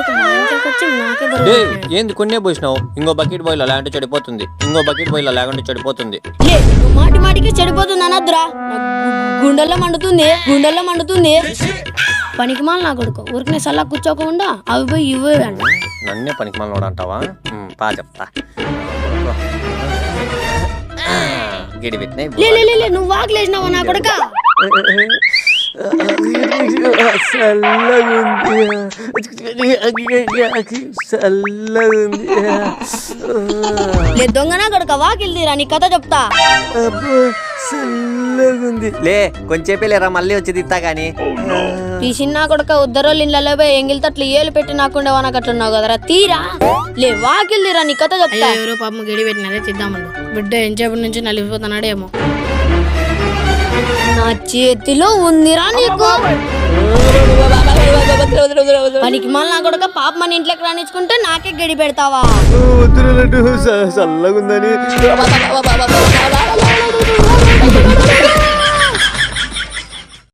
కొడుకు మా ఇంట్లోకి వచ్చి నాకే ఏంది కొన్నే పోసినావు? ఇంకో బకెట్ బాయిల్ అలాంటి చెడిపోతుంది, ఇంకో బకెట్ బాయిల్ అలాగంటే చెడిపోతుంది. మాటి మాటికి చెడిపోతుంది అనద్దురా, గుండెల్లో మండుతుంది. పనికి మాల నా కొడుకు ఊరికనే సల్లా కూర్చోకుండా అవి పోయి ఇవ్వే అండి. నన్నే పనికి మాల అంటావా? పా చెప్తా. గిడి పెట్టినాయి. నువ్వు వాకిలేసినావా నా కొడుక? దొంగనా కొడుక వాకిల్దిరా, నీ కథ చెప్తా. లే కొంచెంసేపే లేరా, మళ్ళీ వచ్చి తిత్తా గాని. ఈ చిన్న కొడుక ఉద్దరోళ్ళు ఇళ్ళలో పోయి ఎంగిలితట్లు ఏలు పెట్టి నాకుండే వానకట్లున్నావు కదరా, తీరా లే వాకిల్దిరా, నీ కథ చెప్తా. ఎవరో పాపం గడి పెట్టినారే తిద్దామని బిడ్డ ఎంచేపటి నుంచి నలిగిపోతున్నాడేమో. నా చేతిలో ఉందిరా నీకు పనికి మళ్ళీ నా కొడుక పాప మన ఇంట్లోకి రానిచ్చుకుంటే నాకే గడి పెడతావా? చల్లగుందని